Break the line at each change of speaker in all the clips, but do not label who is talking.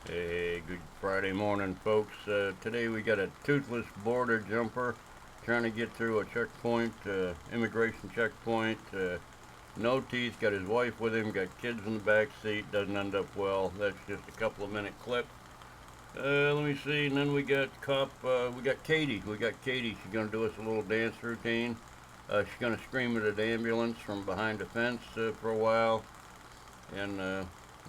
Hey, good Friday morning, folks. Today we got a toothless border jumper trying to get through a checkpoint, immigration checkpoint. No teeth, got his wife with him, got kids in the back seat, doesn't end up well. That's just a couple of minute clip. Let me see, and then we got Katie. She's going to do us a little dance routine. She's going to scream at an ambulance from behind a fence for a while. And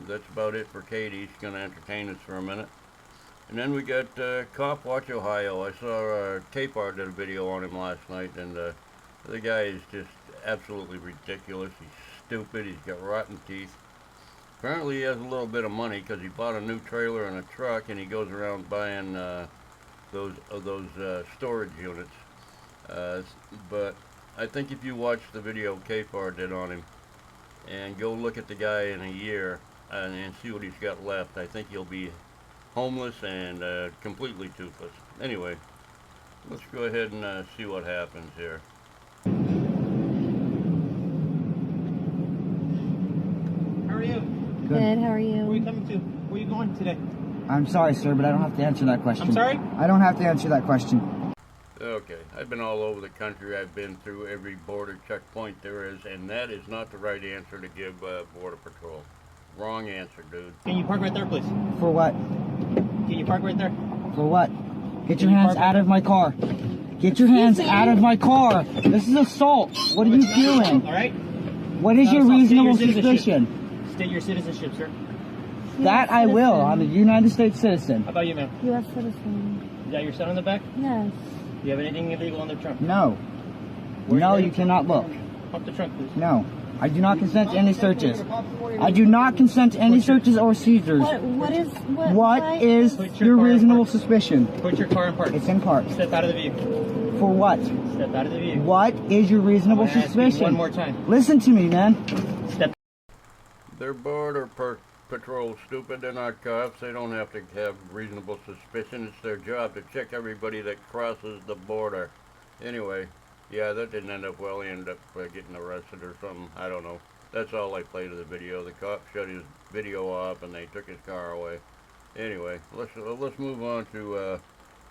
that's about it for Katie. She's going to entertain us for a minute. And then we got Cop Watch Ohio. I saw Capar did a video on him last night, and the guy is just absolutely ridiculous. He's stupid. He's got rotten teeth. Apparently he has a little bit of money because he bought a new trailer and a truck, and he goes around buying those storage units. But I think if you watch the video Capar did on him and go look at the guy in a year and see what he's got left, I think he'll be homeless and completely toothless. Anyway, let's go ahead and see what happens here.
How are you?
Good, how are you?
Where are you coming to? Where are you going today?
I'm sorry, sir, but I don't have to answer that question.
I'm sorry?
I don't have to answer that question.
Okay, I've been all over the country. I've been through every border checkpoint there is, and that is not the right answer to give Border Patrol. Wrong answer, dude.
Can you park right there, please?
For what?
Can you park right there?
For what? Get your hands out of my car. Get your hands out of my car. This is assault. What are you doing?
All right?
What is your reasonable suspicion?
State your citizenship, sir.
That I will. I'm a United States citizen.
How about you, ma'am?
U.S. citizen.
Is that your son in the back?
Yes.
Do you have anything illegal in the trunk?
No.
Where
No,
you
you cannot look.
Pump the trunk, please.
No. I do not consent to any searches. I do not consent to any searches or seizures.
What is
your reasonable suspicion?
Put your car in park.
It's in park.
Step out of the vehicle.
For what?
Step out of the vehicle.
What is your reasonable
I'm gonna ask you
suspicion?
one more time.
Listen to me, man.
Step.
They're Border Patrol stupid. They're not cops. They don't have to have reasonable suspicion. It's their job to check everybody that crosses the border. Anyway, yeah, that didn't end up well. He ended up getting arrested or something. I don't know. That's all I played of the video. The cop shut his video off and they took his car away. Anyway, let's move on to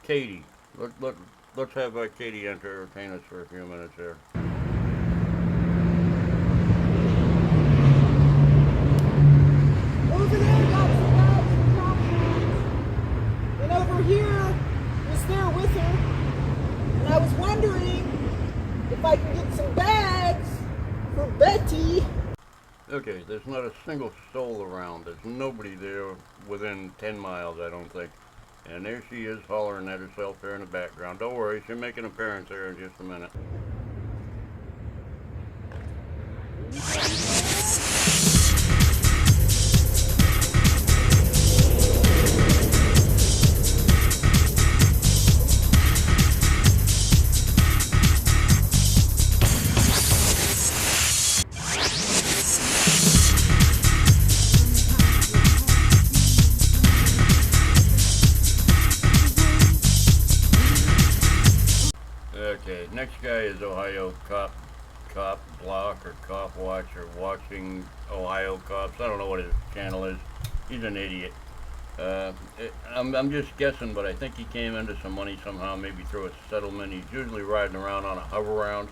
Katie. Let's have Katie entertain us for a few minutes here.
Over there got some bags and documents. And over here was there with her. And I was wondering if I can get some bags for Betty.
Okay, there's not a single soul around. There's nobody there within 10 miles, I don't think. And there she is hollering at herself there in the background. Don't worry, she'll make an appearance there in just a minute. Okay, next guy is Ohio Cop Block or Cop Watch or Watching Ohio Cops. I don't know what his channel is. He's an idiot. I'm just guessing, but I think he came into some money somehow, maybe through a settlement. He's usually riding around on a hover-round,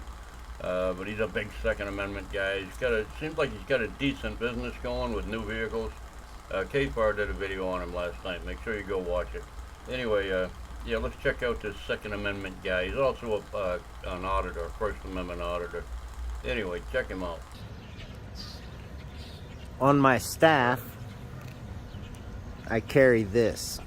but he's a big Second Amendment guy. Seems like he's got a decent business going with new vehicles. Capar did a video on him last night. Make sure you go watch it. Anyway, yeah, let's check out this Second Amendment guy. He's also an auditor, a First Amendment auditor. Anyway, check him out.
On my staff, I carry this.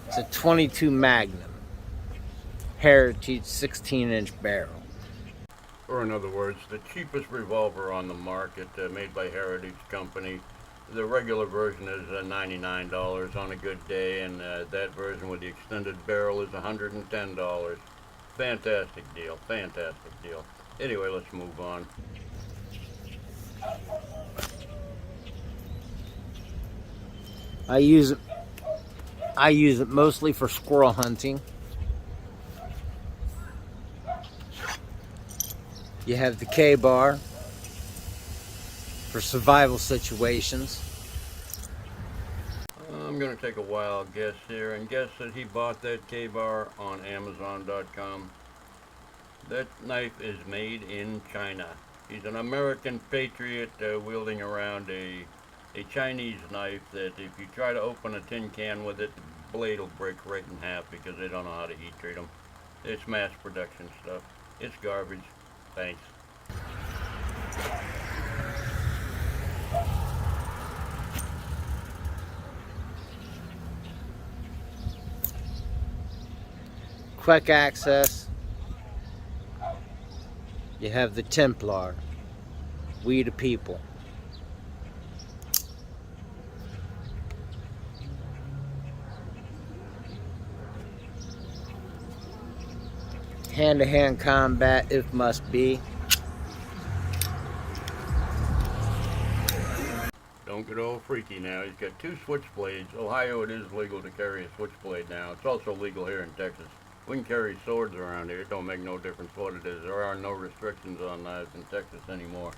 It's a 22 Magnum, Heritage 16-inch barrel.
Or in other words, the cheapest revolver on the market, made by Heritage Company. The regular version is $99 on a good day, and that version with the extended barrel is $110. Fantastic deal, fantastic deal. Anyway, let's move on.
I use it mostly for squirrel hunting. You have the K-bar for survival situations.
I'm gonna take a wild guess here and guess that he bought that K-bar on Amazon.com. That knife is made in China. He's an American patriot wielding around a Chinese knife that if you try to open a tin can with it, the blade will break right in half because they don't know how to heat treat them. It's mass production stuff. It's garbage. Thanks.
Quick access. You have the Templar. We the people. Hand-to-hand combat if must be.
Don't get all freaky now. He's got 2 switchblades. Ohio, it is legal to carry a switchblade now. It's also legal here in Texas. We can carry swords around here. It don't make no difference what it is. There are no restrictions on knives in Texas anymore.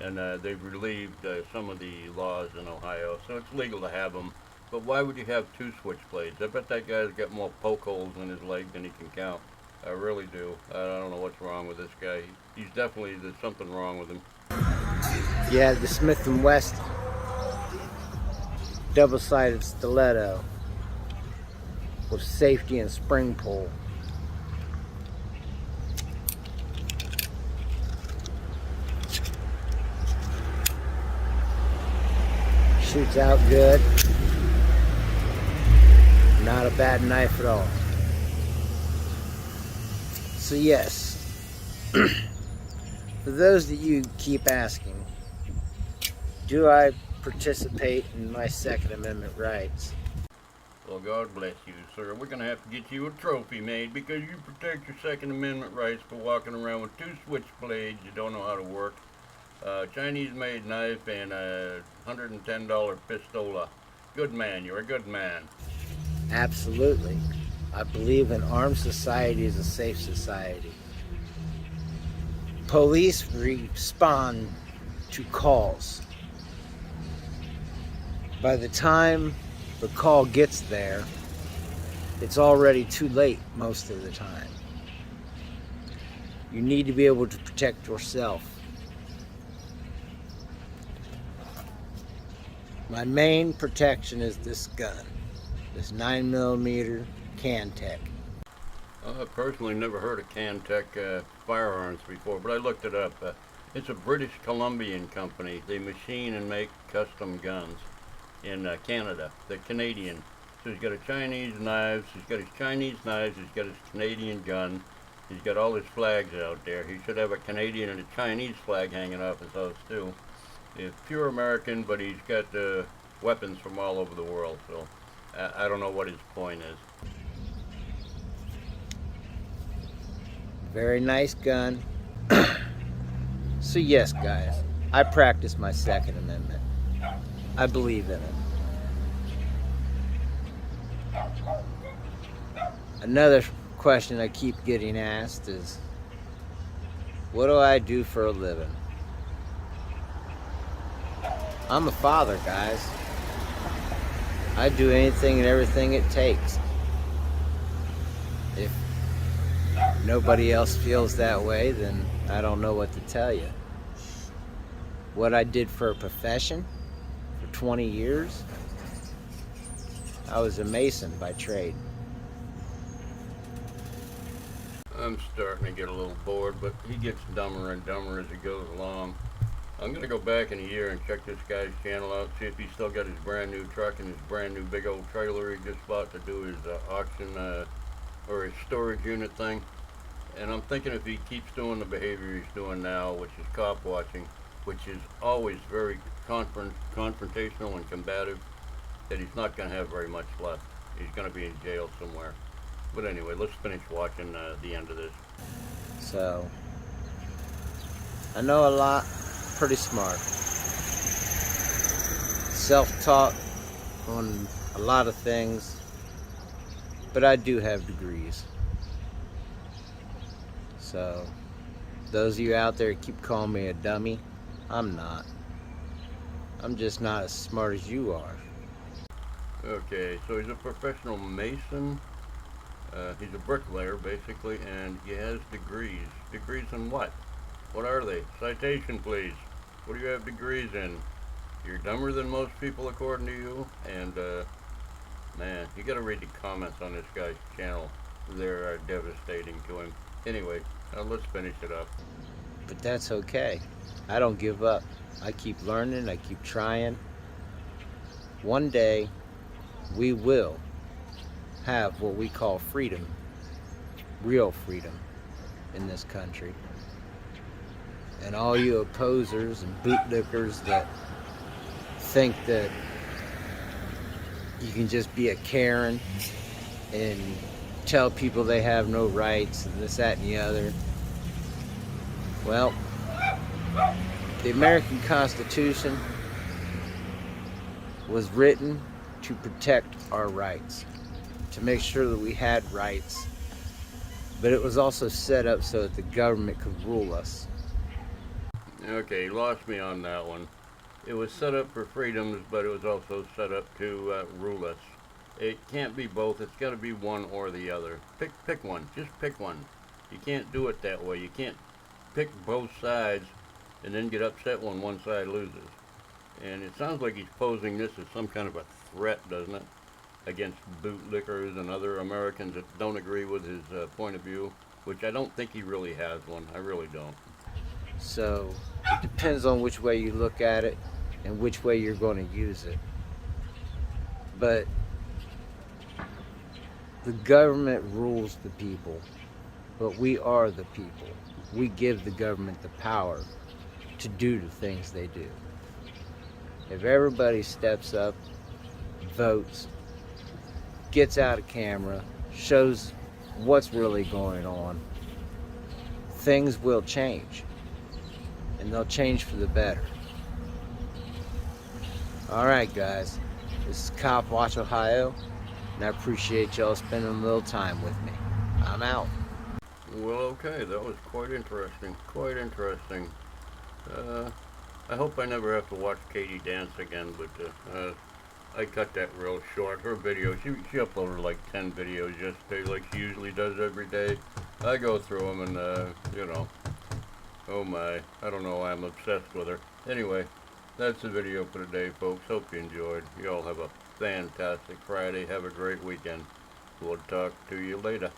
And they've relieved some of the laws in Ohio, so it's legal to have them. But why would you have 2 switchblades? I bet that guy's got more poke holes in his leg than he can count. I really do. I don't know what's wrong with this guy. He's definitely, there's something wrong with him.
You have the Smith & Wesson double-sided stiletto with safety and spring pull. Shoots out good. Not a bad knife at all. So yes, for those that you keep asking, do I participate in my Second Amendment rights?
Well, God bless you, sir. We're going to have to get you a trophy made because you protect your Second Amendment rights for walking around with 2 switchblades you don't know how to work, Chinese-made knife, and a $110 pistola. Good man. You're a good man.
Absolutely. I believe an armed society is a safe society. Police respond to calls. By the time the call gets there, it's already too late most of the time. You need to be able to protect yourself. My main protection is this gun, this 9mm Cantech.
I've personally never heard of Cantech firearms before, but I looked it up. It's a British Columbian company. They machine and make custom guns in Canada. They're Canadian. So he's got a Chinese knives, he's got his Chinese knives, he's got his Canadian gun, he's got all his flags out there. He should have a Canadian and a Chinese flag hanging off his house too. He's pure American, but he's got weapons from all over the world, so I don't know what his point is.
Very nice gun. So yes, guys, I practice my Second Amendment. I believe in it. Another question I keep getting asked is, what do I do for a living? I'm a father, guys. I do anything and everything it takes. If nobody else feels that way, then I don't know what to tell you. What I did for a profession for 20 years, I was a mason by trade.
I'm starting to get a little bored, but he gets dumber and dumber as he goes along. I'm going to go back in a year and check this guy's channel out, see if he's still got his brand new truck and his brand new big old trailer he just bought to do his auction or his storage unit thing. And I'm thinking if he keeps doing the behavior he's doing now, which is cop watching, which is always very confrontational and combative, that he's not going to have very much left. He's going to be in jail somewhere. But anyway, let's finish watching the end of this.
So, I know a lot, pretty smart. Self-taught on a lot of things, but I do have degrees. So, Those of you out there keep calling me a dummy, I'm not. I'm just not as smart as you are.
Okay, so he's a professional mason. He's a bricklayer, basically, and he has degrees. Degrees in what? What are they? Citation, please. What do you have degrees in? You're dumber than most people, according to you. And, man, you gotta read the comments on this guy's channel. They're devastating to him. Anyway, let's finish it up.
But that's okay. I don't give up. I keep learning, I keep trying. One day, we will have what we call freedom, real freedom in this country. And all you opposers and bootlickers that think that you can just be a Karen and tell people they have no rights and this, that, and the other. Well, the American Constitution was written to protect our rights, to make sure that we had rights, but it was also set up so that the government could rule us.
Okay, you lost me on that one. It was set up for freedoms, but it was also set up to rule us. It can't be both. It's got to be one or the other. Pick one. Just pick one. You can't do it that way. You can't pick both sides and then get upset when one side loses. And it sounds like he's posing this as some kind of a threat, doesn't it? Against bootlickers and other Americans that don't agree with his point of view, which I don't think he really has one. I really don't.
So it depends on which way you look at it and which way you're going to use it. But the government rules the people, but we are the people. We give the government the power to do the things they do. If everybody steps up, votes, gets out of camera, shows what's really going on, things will change. And they'll change for the better. Alright guys, this is Cop Watch Ohio, and I appreciate y'all spending a little time with me. I'm out.
Well, okay, that was quite interesting. Quite interesting. I hope I never have to watch Katie dance again, but I cut that real short. Her video, she uploaded like 10 videos yesterday, like she usually does every day. I go through them and, you know, oh my, I don't know why I'm obsessed with her. Anyway, that's the video for today, folks. Hope you enjoyed. You all have a fantastic Friday. Have a great weekend. We'll talk to you later.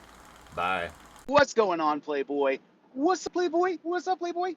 Bye.
What's going on, Playboy? What's up, Playboy? What's up, Playboy?